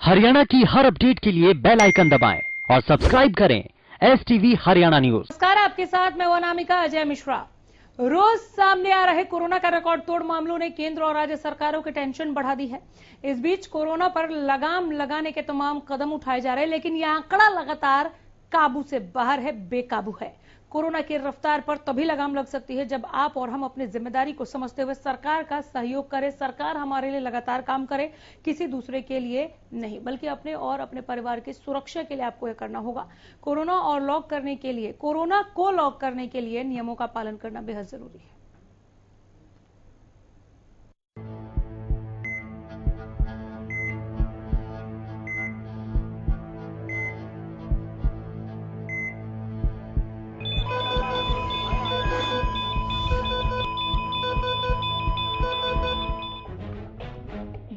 हरियाणा की हर अपडेट के लिए बेल आइकन दबाएं और सब्सक्राइब करें STV हरियाणा न्यूज। नमस्कार, आपके साथ मैं अनामिका अजय मिश्रा। रोज सामने आ रहे कोरोना का रिकॉर्ड तोड़ मामलों ने केंद्र और राज्य सरकारों की टेंशन बढ़ा दी है। इस बीच कोरोना पर लगाम लगाने के तमाम कदम उठाए जा रहे हैं, लेकिन यह आंकड़ा लगातार काबू से बाहर है, बेकाबू है। कोरोना की रफ्तार पर तभी लगाम लग सकती है जब आप और हम अपनी जिम्मेदारी को समझते हुए सरकार का सहयोग करें। सरकार हमारे लिए लगातार काम करे, किसी दूसरे के लिए नहीं, बल्कि अपने और अपने परिवार की सुरक्षा के लिए आपको यह करना होगा। कोरोना को लॉक करने के लिए नियमों का पालन करना बेहद जरूरी है।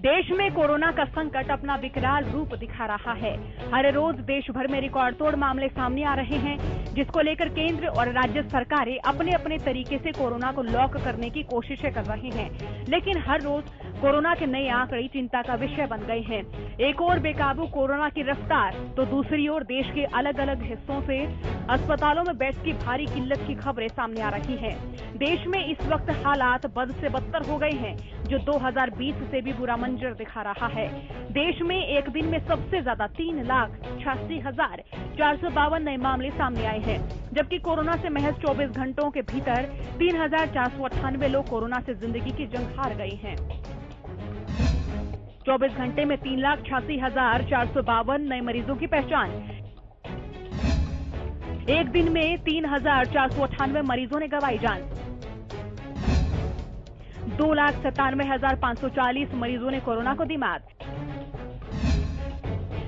देश में कोरोना का संकट अपना विकराल रूप दिखा रहा है। हर रोज देश भर में रिकॉर्ड तोड़ मामले सामने आ रहे हैं, जिसको लेकर केंद्र और राज्य सरकारें अपने अपने तरीके से कोरोना को लॉक करने की कोशिशें कर रहे हैं। लेकिन हर रोज कोरोना के नए आंकड़े चिंता का विषय बन गए हैं। एक ओर बेकाबू कोरोना की रफ्तार, तो दूसरी ओर देश के अलग अलग हिस्सों से अस्पतालों में बेड्स की भारी किल्लत की खबरें सामने आ रही हैं। देश में इस वक्त हालात बद से बदतर हो गए हैं, जो 2020 से भी बुरा मंजर दिखा रहा है। देश में एक दिन में सबसे ज्यादा 3,86,452 नए मामले सामने आए हैं, जबकि कोरोना से महज 24 घंटों के भीतर 3,498 लोग कोरोना से जिंदगी की जंग हार गए हैं। 24 घंटे में 3,86,452 नए मरीजों की पहचान। एक दिन में 3,498 मरीजों ने गंवाई जान। 2,97,540 मरीजों ने कोरोना को दी मात।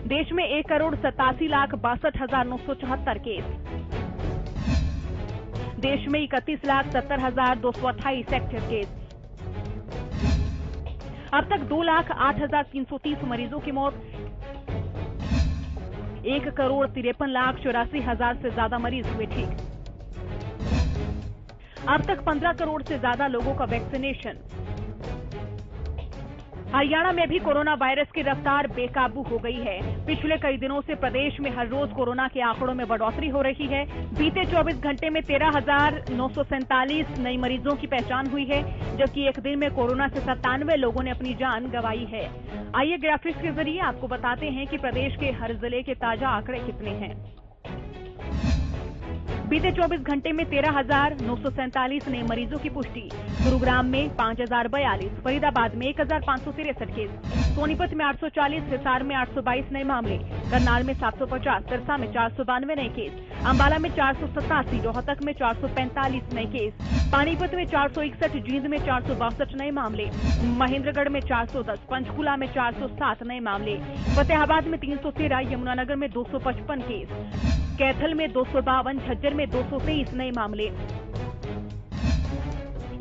देश में 1,87,62,974 केस। देश में 31,70,228 एक्टिव केस। अब तक 2,08,330 मरीजों की मौत। 1,53,84,000 से ज्यादा मरीज हुए ठीक। अब तक 15 करोड़ से ज्यादा लोगों का वैक्सीनेशन। हरियाणा में भी कोरोना वायरस की रफ्तार बेकाबू हो गई है। पिछले कई दिनों से प्रदेश में हर रोज कोरोना के आंकड़ों में बढ़ोतरी हो रही है। बीते 24 घंटे में 13,947 नए मरीजों की पहचान हुई है, जबकि एक दिन में कोरोना से 97 लोगों ने अपनी जान गंवाई है। आइए ग्राफिक्स के जरिए आपको बताते हैं कि प्रदेश के हर जिले के ताजा आंकड़े कितने हैं। बीते 24 घंटे में 13,947 नए मरीजों की पुष्टि। गुरुग्राम में 5,042, फरीदाबाद में 1,563 केस, सोनीपत में 840, हिसार में 822 नए मामले, करनाल में 750, सिरसा में 492 नए केस, अंबाला में 487, रोहतक में 445 नए केस, पानीपत में 461, जींद में 462 नए मामले, महेंद्रगढ़ में 410, पंचकुला में 407 नए मामले, फतेहाबाद में 313, यमुनानगर में 255 केस, कैथल में 252, झज्जर में 223 नए मामले।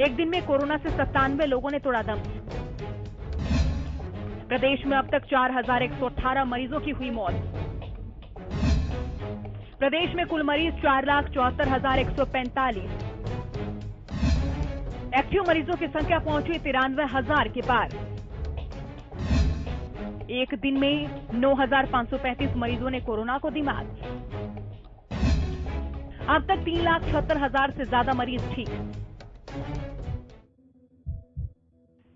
एक दिन में कोरोना से 97 लोगों ने तोड़ा दम। प्रदेश में अब तक 4,118 मरीजों की हुई मौत। प्रदेश में कुल मरीज 4,74,145। एक्टिव मरीजों की संख्या पहुंची 93,000 के पार। एक दिन में 9,535 मरीजों ने कोरोना को दी मात। अब तक 3,76,000 से ज्यादा मरीज ठीक।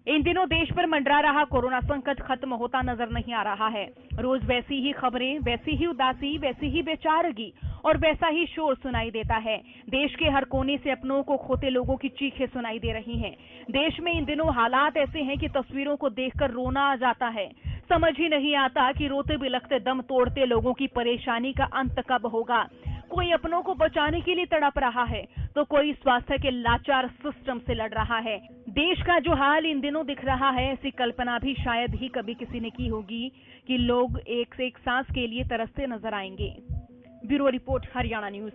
इन दिनों देश पर मंडरा रहा कोरोना संकट खत्म होता नजर नहीं आ रहा है। रोज वैसी ही खबरें, वैसी ही उदासी, वैसी ही बेचारगी और वैसा ही शोर सुनाई देता है। देश के हर कोने से अपनों को खोते लोगों की चीखें सुनाई दे रही हैं। देश में इन दिनों हालात ऐसे हैं कि तस्वीरों को देखकर रोना आ जाता है। समझ ही नहीं आता कि रोते बिलखते दम तोड़ते लोगों की परेशानी का अंत कब होगा। कोई अपनों को बचाने के लिए तड़प रहा है, तो कोई स्वास्थ्य के लाचार सिस्टम से लड़ रहा है। देश का जो हाल इन दिनों दिख रहा है, ऐसी कल्पना भी शायद ही कभी किसी ने की होगी कि लोग एक से एक सांस के लिए तरसते नजर आएंगे। Bureau report, Haryana news.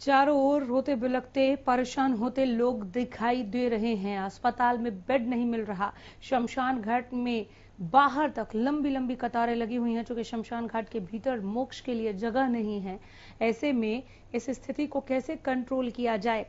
चारों ओर रोते बिलखते परेशान होते लोग दिखाई दे रहे हैं। अस्पताल में बेड नहीं मिल रहा। शमशान घाट में बाहर तक लंबी लंबी कतारें लगी हुई हैं, क्योंकि शमशान घाट के भीतर मोक्ष के लिए जगह नहीं है। ऐसे में इस स्थिति को कैसे कंट्रोल किया जाए?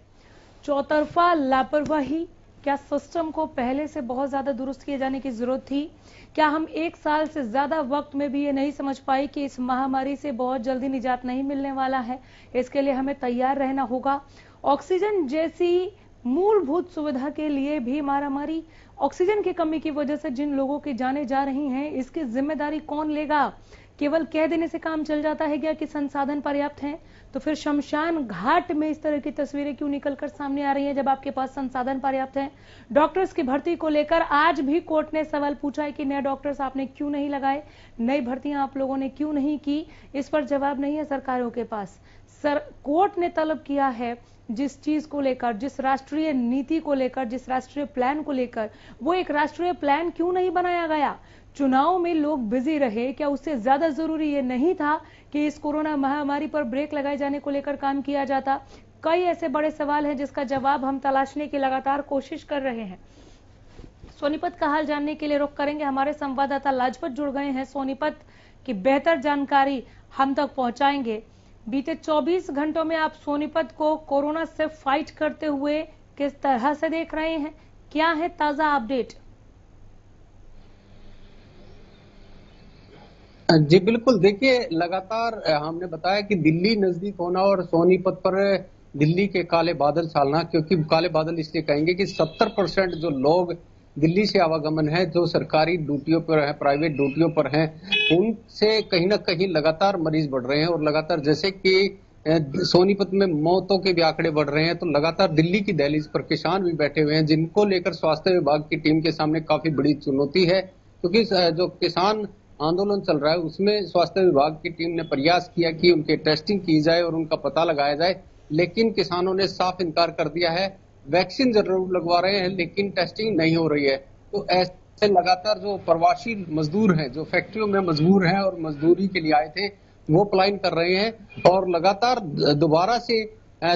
चौतरफा लापरवाही। क्या सिस्टम को पहले से बहुत ज्यादा दुरुस्त किए जाने की जरूरत थी? क्या हम 1 साल से ज्यादा वक्त में भी ये नहीं समझ पाए कि इस महामारी से बहुत जल्दी निजात नहीं मिलने वाला है? इसके लिए हमें तैयार रहना होगा। ऑक्सीजन जैसी मूलभूत सुविधा के लिए भी मारामारी। ऑक्सीजन की कमी की वजह से जिन लोगों की जानें जा रही हैं, इसकी जिम्मेदारी कौन लेगा? केवल कह देने से काम चल जाता है क्या कि संसाधन पर्याप्त हैं? तो फिर शमशान घाट में इस तरह की तस्वीरें क्यों निकलकर सामने आ रही हैं जब आपके पास संसाधन पर्याप्त हैं? डॉक्टर्स की भर्ती को लेकर आज भी कोर्ट ने सवाल पूछा है कि नए डॉक्टर्स आपने क्यों नहीं लगाए, नई भर्तियां आप लोगों ने क्यों नहीं की? इस पर जवाब नहीं है सरकारों के पास। कोर्ट ने तलब किया है जिस चीज को लेकर, जिस राष्ट्रीय नीति को लेकर, जिस राष्ट्रीय प्लान को लेकर, वो एक राष्ट्रीय प्लान क्यों नहीं बनाया गया? चुनाव में लोग बिजी रहे, क्या उससे ज्यादा जरूरी ये नहीं था कि इस कोरोना महामारी पर ब्रेक लगाए जाने को लेकर काम किया जाता? कई ऐसे बड़े सवाल हैं जिसका जवाब हम तलाशने की लगातार कोशिश कर रहे हैं। सोनीपत का हाल जानने के लिए रुख करेंगे। हमारे संवाददाता लाजपत जुड़ गए हैं। सोनीपत की बेहतर जानकारी हम तक पहुंचाएंगे। बीते 24 घंटों में आप सोनीपत को कोरोना से फाइट करते हुए किस तरह से देख रहे हैं? क्या है ताजा अपडेट? जी बिल्कुल, देखिए लगातार हमने बताया कि दिल्ली नजदीक होना और सोनीपत पर दिल्ली के काले बादल छालना, क्योंकि काले बादल इसलिए कहेंगे कि 70% जो लोग दिल्ली से आवागमन है, जो सरकारी ड्यूटियों पर है, प्राइवेट ड्यूटियों पर हैं, उनसे कहीं ना कहीं लगातार मरीज बढ़ रहे हैं। और लगातार जैसे कि सोनीपत में मौतों के भी आंकड़े बढ़ रहे हैं, तो लगातार दिल्ली की दहलीज पर किसान भी बैठे हुए हैं, जिनको लेकर स्वास्थ्य विभाग की टीम के सामने काफी बड़ी चुनौती है। क्योंकि जो किसान आंदोलन चल रहा है उसमें स्वास्थ्य विभाग की टीम ने प्रयास किया कि उनके टेस्टिंग की जाए और उनका पता लगाया जाए, लेकिन किसानों ने साफ इनकार कर दिया है। वैक्सीन जरूर लगवा रहे हैं लेकिन टेस्टिंग नहीं हो रही है। तो ऐसे लगातार जो प्रवासी मजदूर हैं, जो फैक्ट्रियों में मजदूर हैं और मजदूरी के लिए आए थे, वो पलायन कर रहे हैं। और लगातार दोबारा से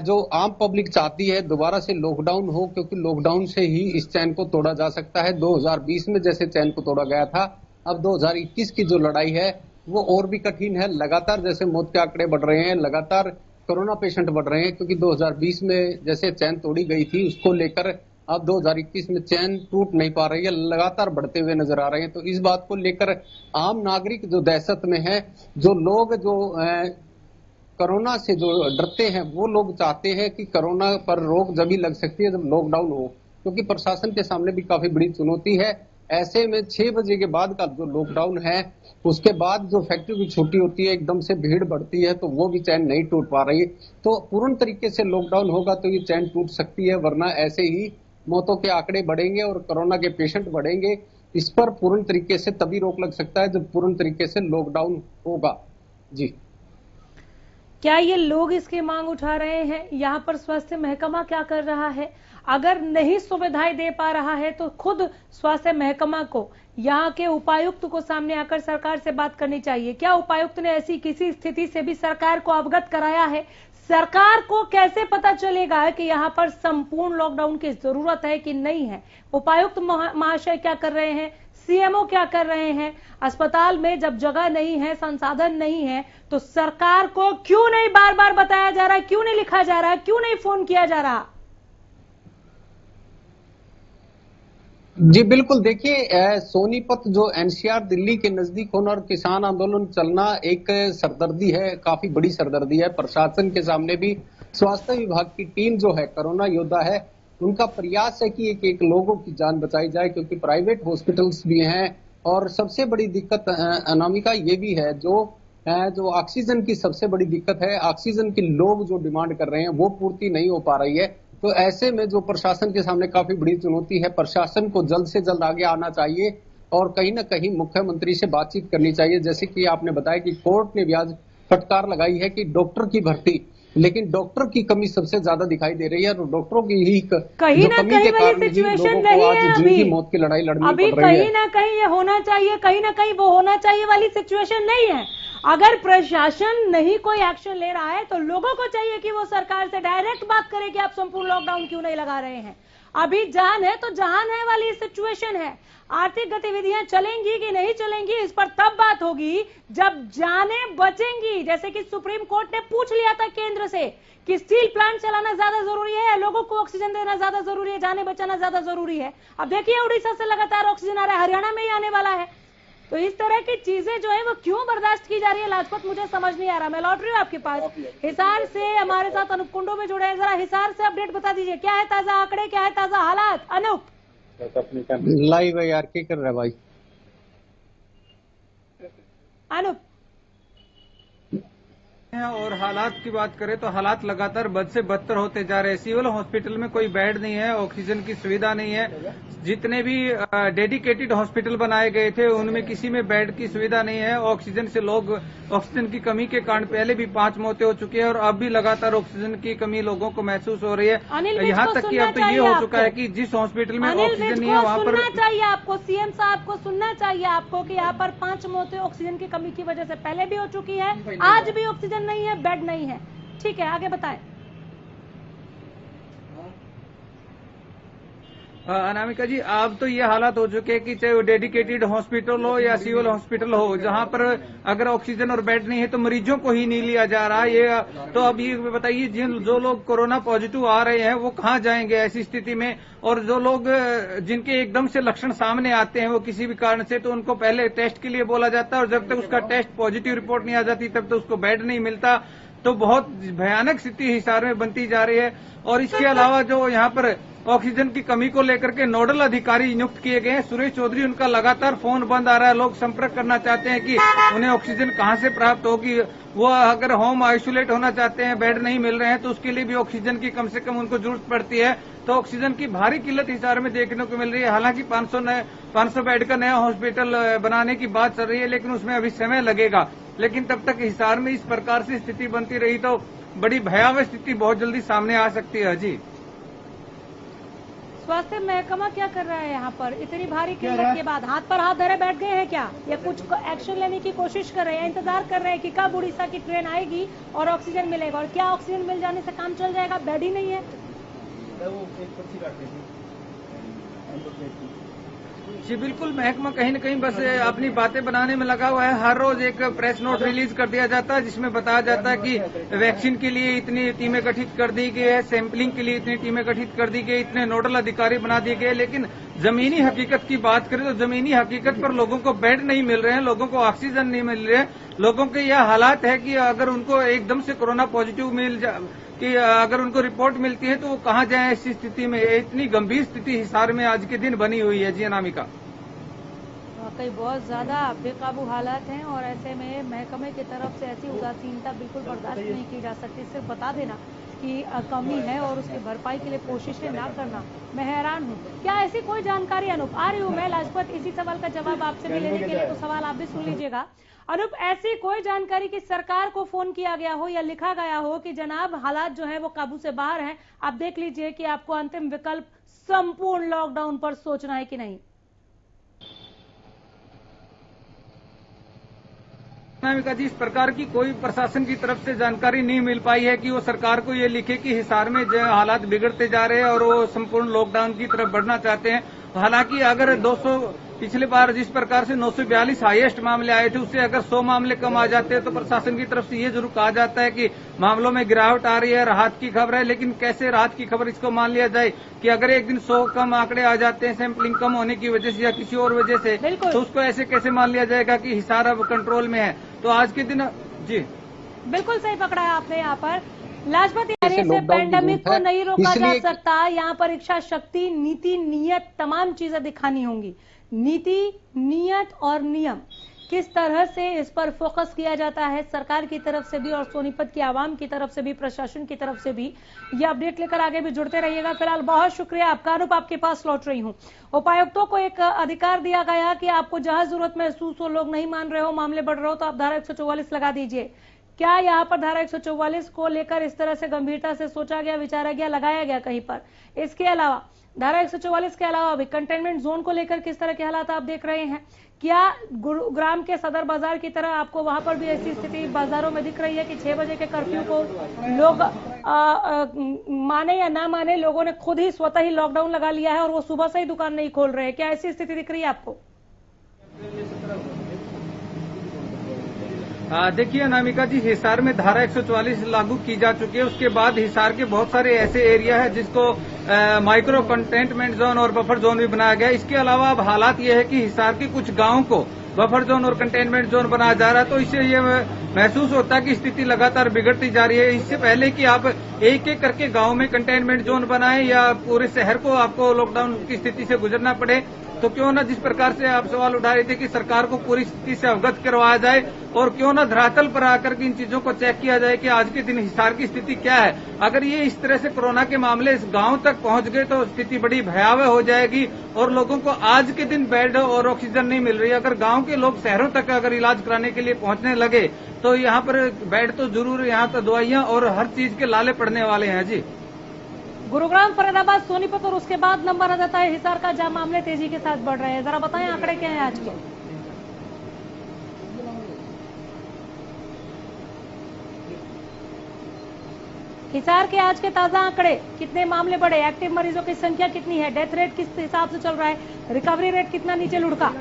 जो आम पब्लिक चाहती है दोबारा से लॉकडाउन हो, क्योंकि लॉकडाउन से ही इस चैन को तोड़ा जा सकता है। 2020 में जैसे चैन को तोड़ा गया था, अब 2021 की जो लड़ाई है वो और भी कठिन है। लगातार जैसे मौत के आंकड़े बढ़ रहे हैं, लगातार कोरोना पेशेंट बढ़ रहे हैं, क्योंकि 2020 में जैसे चैन तोड़ी गई थी उसको लेकर अब 2021 में चैन टूट नहीं पा रही है, लगातार बढ़ते हुए नजर आ रहे हैं। तो इस बात को लेकर आम नागरिक जो दहशत में है, जो लोग जो कोरोना से जो डरते हैं, वो लोग चाहते हैं कि कोरोना पर रोक जब ही लग सकती है जब लॉकडाउन हो, क्योंकि प्रशासन के सामने भी काफी बड़ी चुनौती है। ऐसे में 6 बजे के बाद का जो लॉकडाउन है, उसके बाद जो फैक्ट्री की छुट्टी होती है, एकदम से भीड़ बढ़ती है, तो वो भी चैन नहीं टूट पा रही। तो पूर्ण तरीके से लॉकडाउन होगा तो ये चैन टूट सकती है, वरना ऐसे ही मौतों के आंकड़े बढ़ेंगे और कोरोना के पेशेंट बढ़ेंगे। इस पर पूर्ण तरीके से तभी रोक लग सकता है जब पूर्ण तरीके से लॉकडाउन होगा। जी, क्या ये लोग इसकी मांग उठा रहे हैं? यहाँ पर स्वास्थ्य महकमा क्या कर रहा है? अगर नहीं सुविधाएं दे पा रहा है तो खुद स्वास्थ्य महकमा को, यहाँ के उपायुक्त को सामने आकर सरकार से बात करनी चाहिए। क्या उपायुक्त ने ऐसी किसी स्थिति से भी सरकार को अवगत कराया है? सरकार को कैसे पता चलेगा कि यहाँ पर संपूर्ण लॉकडाउन की जरूरत है कि नहीं है? उपायुक्त महाशय क्या कर रहे हैं? सीएमओ क्या कर रहे हैं? अस्पताल में जब जगह नहीं है, संसाधन नहीं है, तो सरकार को क्यों नहीं बार बार बताया जा रहा है? क्यों नहीं लिखा जा रहा है? क्यों नहीं फोन किया जा रहा? जी बिल्कुल, देखिए सोनीपत जो एनसीआर दिल्ली के नजदीक होना और किसान आंदोलन चलना एक सरदर्दी है, काफी बड़ी सरदर्दी है। प्रशासन के सामने भी स्वास्थ्य विभाग की टीम जो है, कोरोना योद्धा है, उनका प्रयास है कि एक एक लोगों की जान बचाई जाए, क्योंकि प्राइवेट हॉस्पिटल्स भी हैं। और सबसे बड़ी दिक्कत अनामिका ये भी है, जो ऑक्सीजन की सबसे बड़ी दिक्कत है, ऑक्सीजन की लोग जो डिमांड कर रहे हैं वो पूर्ति नहीं हो पा रही है। तो ऐसे में जो प्रशासन के सामने काफी बड़ी चुनौती है, प्रशासन को जल्द से जल्द आगे आना चाहिए और कहीं ना कहीं मुख्यमंत्री से बातचीत करनी चाहिए। जैसे कि आपने बताया कि कोर्ट ने भी आज फटकार लगाई है कि डॉक्टर की भर्ती लेकिन डॉक्टर की कमी सबसे ज्यादा दिखाई दे रही है और डॉक्टरों की ही कहीं ना कहीं वाली सिचुएशन नहीं है अभी। मौत की लड़ाई लड़नी अभी पड़ रही है। कहीं ना कहीं ये होना चाहिए, कहीं ना कहीं वो होना चाहिए वाली सिचुएशन नहीं है। अगर प्रशासन नहीं कोई एक्शन ले रहा है तो लोगों को चाहिए कि वो सरकार से डायरेक्ट बात करे कि आप संपूर्ण लॉकडाउन क्यों नहीं लगा रहे हैं। अभी जान है तो जहान है वाली सिचुएशन है। आर्थिक गतिविधियां चलेंगी कि नहीं चलेंगी इस पर तब बात होगी जब जानें बचेंगी। जैसे कि सुप्रीम कोर्ट ने पूछ लिया था केंद्र से कि स्टील प्लांट चलाना ज्यादा जरूरी है या लोगों को ऑक्सीजन देना ज्यादा जरूरी है, जानें बचाना ज्यादा जरूरी है। अब देखिए उड़ीसा से लगातार ऑक्सीजन आ रहा है, हरियाणा में ही आने वाला है। तो इस तरह की चीजें जो है वो क्यों बर्दाश्त की जा रही है लाजपत, मुझे समझ नहीं आ रहा। मैं लौट रही हूँ आपके पास। हिसार से हमारे साथ अनूप कुंडो में जुड़े हैं, जरा हिसार से अपडेट बता दीजिए, क्या है ताजा आंकड़े, क्या है ताजा हालात। अनूप लाइव है यार, क्या कर रहा है भाई अनूप। और हालात की बात करें तो हालात लगातार बद से बदतर होते जा रहे हैं। सिविल हॉस्पिटल में कोई बेड नहीं है, ऑक्सीजन की सुविधा नहीं है। जितने भी डेडिकेटेड हॉस्पिटल बनाए गए थे उनमें किसी में बेड की सुविधा नहीं है। ऑक्सीजन से लोग ऑक्सीजन की कमी के कारण पहले भी 5 मौतें हो चुकी है और अब भी लगातार ऑक्सीजन की कमी लोगों को महसूस हो रही है। यहाँ तक कि अब तो ये हो चुका है कि जिस हॉस्पिटल में ऑक्सीजन नहीं है वहाँ पर सुनना चाहिए आपको, सीएम साहब को सुनना चाहिए आपको कि यहाँ पर 5 मौतें ऑक्सीजन की कमी की वजह से पहले भी हो चुकी है, आज भी ऑक्सीजन नहीं है, बेड नहीं है। ठीक है, आगे बताएं। अनामिका जी, अब तो ये हालात हो चुके हैं कि चाहे वो डेडिकेटेड हॉस्पिटल हो या सिविल हॉस्पिटल हो, जहां पर अगर ऑक्सीजन और बेड नहीं है तो मरीजों को ही नहीं लिया जा रहा। ये तो अब ये बताइए, जो लोग कोरोना पॉजिटिव आ रहे हैं वो कहाँ जाएंगे ऐसी स्थिति में, और जो लोग जिनके एकदम से लक्षण सामने आते हैं वो किसी भी कारण से, तो उनको पहले टेस्ट के लिए बोला जाता है और जब तक उसका टेस्ट पॉजिटिव रिपोर्ट नहीं आ जाती तब तक उसको बेड नहीं मिलता। तो बहुत भयानक स्थिति हिसार में बनती जा रही है। और इसके अलावा जो यहाँ पर ऑक्सीजन की कमी को लेकर के नोडल अधिकारी नियुक्त किए गए हैं सुरेश चौधरी, उनका लगातार फोन बंद आ रहा है। लोग संपर्क करना चाहते हैं कि उन्हें ऑक्सीजन कहां से प्राप्त होगी। वो अगर होम आइसोलेट होना चाहते हैं, बेड नहीं मिल रहे हैं तो उसके लिए भी ऑक्सीजन की कम से कम उनको जरूरत पड़ती है। तो ऑक्सीजन की भारी किल्लत हिसार में देखने को मिल रही है। हालांकि 500 बेड का नया हॉस्पिटल बनाने की बात चल रही है, लेकिन उसमें अभी समय लगेगा। लेकिन तब तक हिसार में इस प्रकार से स्थिति बनती रही तो बड़ी भयावह स्थिति बहुत जल्दी सामने आ सकती है। जी, स्वास्थ्य महकमा क्या कर रहा है यहाँ पर? इतनी भारी किल्लत के बाद हाथ पर हाथ धरे बैठ गए हैं क्या, या कुछ एक्शन लेने की कोशिश कर रहे हैं, इंतजार कर रहे हैं कि कब उड़ीसा की ट्रेन आएगी और ऑक्सीजन मिलेगा? और क्या ऑक्सीजन मिल जाने से काम चल जाएगा? बेड ही नहीं है। जी बिल्कुल, महकमा कहीं न कहीं बस अपनी बातें बनाने में लगा हुआ है। हर रोज एक प्रेस नोट रिलीज कर दिया जाता है जिसमें बताया जाता है कि वैक्सीन के लिए इतनी टीमें गठित कर दी गई है, सैंपलिंग के लिए इतनी टीमें गठित कर दी गई, इतने नोडल अधिकारी बना दिए गए। लेकिन जमीनी हकीकत की बात करें तो जमीनी हकीकत पर लोगों को बेड नहीं मिल रहे हैं, लोगों को ऑक्सीजन नहीं मिल रहे हैं। लोगों के यह हालात है कि अगर उनको एकदम से कोरोना पॉजिटिव कि अगर उनको रिपोर्ट मिलती है तो वो कहाँ जाए ऐसी स्थिति में। इतनी गंभीर स्थिति हिसार में आज के दिन बनी हुई है। जी अनामिका, वाकई बहुत ज्यादा बेकाबू हालात हैं और ऐसे में महकमे की तरफ से ऐसी उदासीनता बिल्कुल बर्दाश्त नहीं की जा सकती। सिर्फ बता देना कि कमी है और उसकी भरपाई के लिए कोशिशें ना करना। मैं हैरान हूँ, क्या ऐसी कोई जानकारी? अनूप, आ रही हूँ मैं लाजपत, इसी सवाल का जवाब आपसे भी लेने के लिए, तो सवाल आप भी सुन लीजिएगा। अनूप, ऐसी कोई जानकारी कि सरकार को फोन किया गया हो या लिखा गया हो कि जनाब हालात जो है वो काबू से बाहर हैं, आप देख लीजिए कि आपको अंतिम विकल्प संपूर्ण लॉकडाउन पर सोचना है कि नहीं? अनामिका जी, इस प्रकार की कोई प्रशासन की तरफ से जानकारी नहीं मिल पाई है कि वो सरकार को ये लिखे कि हिसार में जो हालात बिगड़ते जा रहे हैं और वो संपूर्ण लॉकडाउन की तरफ बढ़ना चाहते हैं। हालांकि अगर 200 पिछले बार जिस प्रकार से 942 हाईएस्ट मामले आए थे उससे अगर 100 मामले कम आ जाते हैं तो प्रशासन की तरफ से ये जरूर कहा जाता है कि मामलों में गिरावट आ रही है, राहत की खबर है। लेकिन कैसे राहत की खबर इसको मान लिया जाए कि अगर एक दिन 100 कम आंकड़े आ जाते हैं सैंपलिंग कम होने की वजह से या किसी और वजह से, तो उसको ऐसे कैसे मान लिया जाएगा कि हिसार अब कंट्रोल में है? तो आज के दिन जी बिल्कुल सही पकड़ा है आपने यहाँ पर लाजपत। से पैंडेमिक को नहीं रोका जा सकता, यहाँ पर इच्छा शक्ति, नीति, नियत, तमाम चीजें दिखानी होंगी। नीति, नियत और नियम किस तरह से इस पर फोकस किया जाता है सरकार की तरफ से भी और सोनीपत की आवाम की तरफ से भी, प्रशासन की तरफ से भी। ये अपडेट लेकर आगे भी जुड़ते रहिएगा। फिलहाल बहुत शुक्रिया आपका। अनूप, आपके पास लौट रही हूँ। उपायुक्तों को एक अधिकार दिया गया कि आपको जहां जरूरत महसूस हो, लोग नहीं मान रहे हो, मामले बढ़ रहे हो, तो आप धारा 144 लगा दीजिए। क्या यहाँ पर धारा 144 को लेकर इस तरह से गंभीरता से सोचा गया, विचारा गया, लगाया गया कहीं पर? इसके अलावा धारा 144 के अलावा भी कंटेनमेंट जोन को लेकर किस तरह के हालात आप देख रहे हैं? क्या गुरुग्राम के सदर बाजार की तरह आपको वहां पर भी ऐसी स्थिति बाजारों में दिख रही है कि 6 बजे के कर्फ्यू को लोग माने या ना माने, लोगों ने खुद ही स्वतः ही लॉकडाउन लगा लिया है और वो सुबह से ही दुकान नहीं खोल रहे हैं? क्या ऐसी स्थिति दिख रही है आपको? देखिए अनामिका जी, हिसार में धारा 144 लागू की जा चुकी है। उसके बाद हिसार के बहुत सारे ऐसे एरिया है जिसको माइक्रो कंटेनमेंट जोन और बफर जोन भी बनाया गया है। इसके अलावा अब हालात ये है कि हिसार के कुछ गांवों को बफर जोन और कंटेनमेंट जोन बनाया जा रहा है, तो इससे ये महसूस होता है कि स्थिति लगातार बिगड़ती जा रही है। इससे पहले कि आप एक एक करके गांव में कंटेनमेंट जोन बनाएं या पूरे शहर को आपको लॉकडाउन की स्थिति से गुजरना पड़े, तो क्यों ना जिस प्रकार से आप सवाल उठा रहे थे कि सरकार को पूरी स्थिति से अवगत करवाया जाए और क्यों ना धरातल पर आकर के इन चीजों को चेक किया जाए कि आज के दिन हिसार की स्थिति क्या है। अगर ये इस तरह से कोरोना के मामले इस गांव तक पहुंच गए तो स्थिति बड़ी भयावह हो जाएगी और लोगों को आज के दिन बेड और ऑक्सीजन नहीं मिल रही। अगर गांव के लोग शहरों तक अगर इलाज कराने के लिए पहुंचने लगे तो यहाँ पर बेड तो जरूर, यहाँ तो दवाइयां और हर चीज के लाले पड़ने वाले हैं जी। गुरुग्राम, फरीदाबाद, सोनीपत और उसके बाद नंबर आ जाता है हिसार का, जहां मामले तेजी के साथ बढ़ रहे हैं। जरा बताएं आंकड़े क्या हैं आज के? हिसार के आज के ताजा आंकड़े, कितने मामले बढ़े, एक्टिव मरीजों की संख्या कितनी है, डेथ रेट किस हिसाब से चल रहा है, रिकवरी रेट कितना नीचे लुढ़का?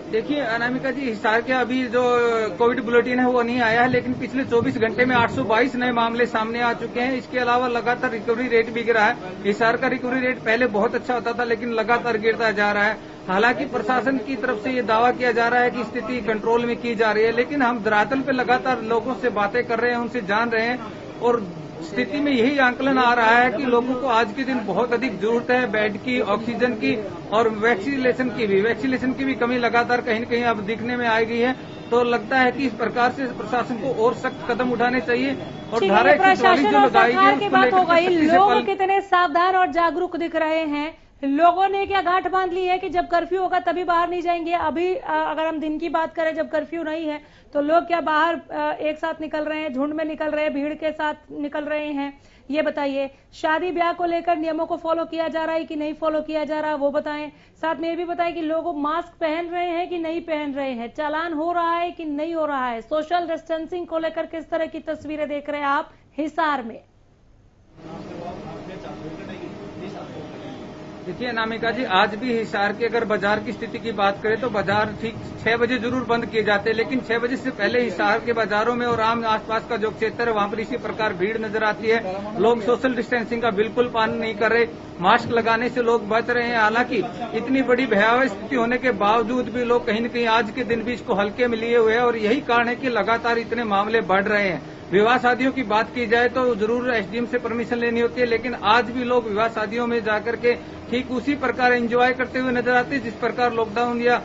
देखिए अनामिका जी, हिसार के अभी जो कोविड बुलेटिन है वो नहीं आया है, लेकिन पिछले 24 घंटे में 822 नए मामले सामने आ चुके हैं। इसके अलावा लगातार रिकवरी रेट भी गिरा है। हिसार का रिकवरी रेट पहले बहुत अच्छा होता था लेकिन लगातार गिरता जा रहा है। हालांकि प्रशासन की तरफ से ये दावा किया जा रहा है कि स्थिति कंट्रोल में की जा रही है, लेकिन हम धरातल पे लगातार लोगों से बातें कर रहे हैं, उनसे जान रहे हैं और स्थिति में यही आंकलन आ रहा है कि लोगों को आज के दिन बहुत अधिक जरूरत है बेड की, ऑक्सीजन की और वैक्सीनेशन की भी कमी लगातार कहीं न कहीं अब दिखने में आ गई है। तो लगता है कि इस प्रकार से प्रशासन को और सख्त कदम उठाने चाहिए और धारा 144 जो लगाई गई उसको लेकर लोग कितने सावधान और जागरूक दिख रहे हैं। लोगों ने क्या गांठ बांध ली है कि जब कर्फ्यू होगा तभी बाहर नहीं जाएंगे? अभी अगर हम दिन की बात करें, जब कर्फ्यू नहीं है तो लोग क्या बाहर एक साथ निकल रहे हैं, झुंड में निकल रहे हैं, भीड़ के साथ निकल रहे हैं? ये बताइए। शादी ब्याह को लेकर नियमों को फॉलो किया जा रहा है कि नहीं फॉलो किया जा रहा है, वो बताएं। साथ में ये भी बताएं कि लोग मास्क पहन रहे हैं कि नहीं पहन रहे हैं, चालान हो रहा है कि नहीं हो रहा है, सोशल डिस्टेंसिंग को लेकर किस तरह की तस्वीरें देख रहे हैं आप हिसार में? देखिए अनामिका जी, आज भी हिसार के अगर बाजार की स्थिति की बात करें तो बाजार ठीक 6 बजे जरूर बंद किए जाते हैं, लेकिन 6 बजे से पहले हिसार के बाजारों में और आम आसपास का जो क्षेत्र है वहां पर इसी प्रकार भीड़ नजर आती है। लोग सोशल डिस्टेंसिंग का बिल्कुल पालन नहीं कर रहे, मास्क लगाने से लोग बच रहे हैं। हालांकि इतनी बड़ी भयावह स्थिति होने के बावजूद भी लोग कहीं न कहीं आज के दिन भी इसको हल्के में लिए हुए हैं और यही कारण है कि लगातार इतने मामले बढ़ रहे हैं। विवाह शादियों की बात की जाए तो जरूर एसडीएम से परमिशन लेनी होती है, लेकिन आज भी लोग विवाह शादियों में जाकर के ठीक उसी प्रकार एंजॉय करते हुए नजर आते हैं जिस प्रकार लॉकडाउन या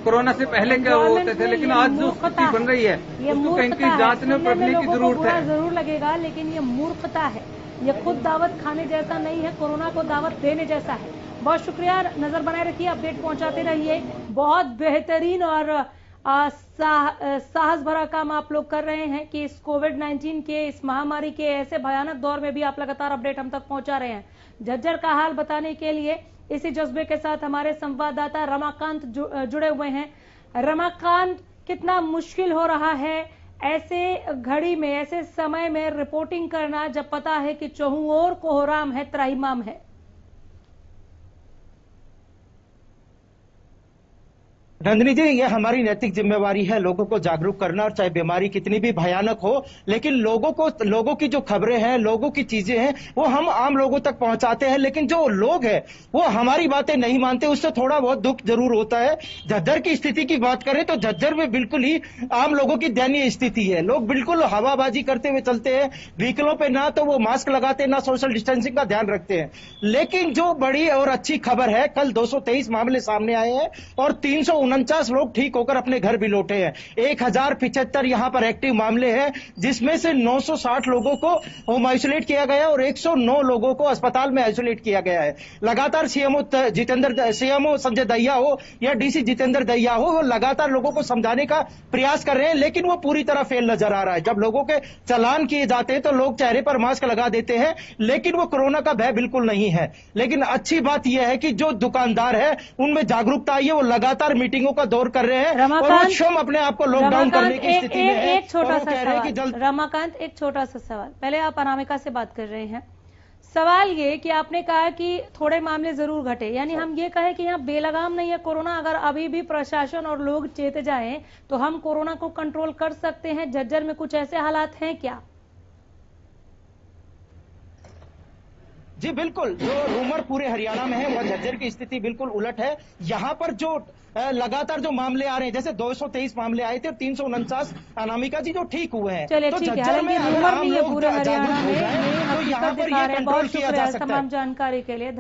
कोरोना से पहले क्या होते थे। लेकिन आज जो स्थिति बन रही है उसको कहीं कहीं जांचने और पढ़ने की जरूरत है। जरूर लगेगा, लेकिन ये मूर्खता है, ये खुद दावत खाने जैसा नहीं है, कोरोना को दावत देने जैसा है। बहुत शुक्रिया, नजर बनाए रखिए, अपडेट पहुंचाते रहिए। बहुत बेहतरीन और साहस भरा काम आप लोग कर रहे हैं कि इस कोविड-19 के, इस महामारी के ऐसे भयानक दौर में भी आप लगातार अपडेट हम तक पहुंचा रहे हैं। झज्जर का हाल बताने के लिए इसी जज्बे के साथ हमारे संवाददाता रमाकांत जुड़े हुए हैं। रमाकांत, कितना मुश्किल हो रहा है ऐसे घड़ी में, ऐसे समय में रिपोर्टिंग करना जब पता है कि चहुं ओर कोहराम है, त्राहिमाम है? नंदिनी जी, ये हमारी नैतिक जिम्मेवारी है लोगों को जागरूक करना, और चाहे बीमारी कितनी भी भयानक हो, लेकिन लोगों की जो खबरें हैं, लोगों की चीजें हैं, वो हम आम लोगों तक पहुंचाते हैं। लेकिन जो लोग हैं वो हमारी बातें नहीं मानते, उससे थोड़ा बहुत दुख जरूर होता है। झज्जर की स्थिति की बात करें तो झज्जर में बिल्कुल ही आम लोगों की दयनीय स्थिति है। लोग बिल्कुल हवाबाजी करते हुए चलते हैं, व्हीकलों पे ना तो वो मास्क लगाते, ना सोशल डिस्टेंसिंग का ध्यान रखते हैं। लेकिन जो बड़ी और अच्छी खबर है, कल 223 मामले सामने आए हैं और 359 349 लोग ठीक होकर अपने घर भी लौटे हैं। 1075 यहाँ पर एक्टिव मामले हैं, जिसमें से 960 लोगों को होम आइसोलेट किया गया और 109 लोगों को अस्पताल में आइसोलेट किया गया है। लगातार सीएमओ संजय दहिया हो या डीसी जितेंद्र दहिया हो, वो लगातार लोगों को समझाने का प्रयास कर रहे हैं, लेकिन वो पूरी तरह फेल नजर आ रहा है। जब लोगों के चालान किए जाते हैं तो लोग चेहरे पर मास्क लगा देते हैं, लेकिन वो कोरोना का भय बिल्कुल नहीं है। लेकिन अच्छी बात यह है कि जो दुकानदार है उनमें जागरूकता आई है, वो लगातार मीटिंगों का दौर कर रहे हैं और वो स्वयं अपने आप को लॉकडाउन करने की स्थिति में है। एक छोटा सा सवाल रमाकांत, एक छोटा सा सवाल। पहले आप अनामिका से बात कर रहे हैं। सवाल ये कि आपने कहा कि थोड़े मामले जरूर घटे, यानी हम ये कहें कि यहाँ बेलगाम नहीं है कोरोना। अगर अभी भी प्रशासन और लोग चेत जाएं तो हम कोरोना को कंट्रोल कर सकते हैं। झज्जर में कुछ ऐसे हालात हैं क्या? जी बिल्कुल, जो रूमर पूरे हरियाणा में है वह झज्जर की स्थिति बिल्कुल उलट है। यहाँ पर जो लगातार जो मामले आ रहे हैं, जैसे 223 मामले आए थे और 349 अनामिका जी जो ठीक हुए हैं। चलिए तो ठीक है, झज्जर में रूमर नहीं है पूरे जागरूक हरियाणा हो में, जाए तो यहाँ पर यह कंट्रोल किया जा सकता है। तमाम जानकारी के लिए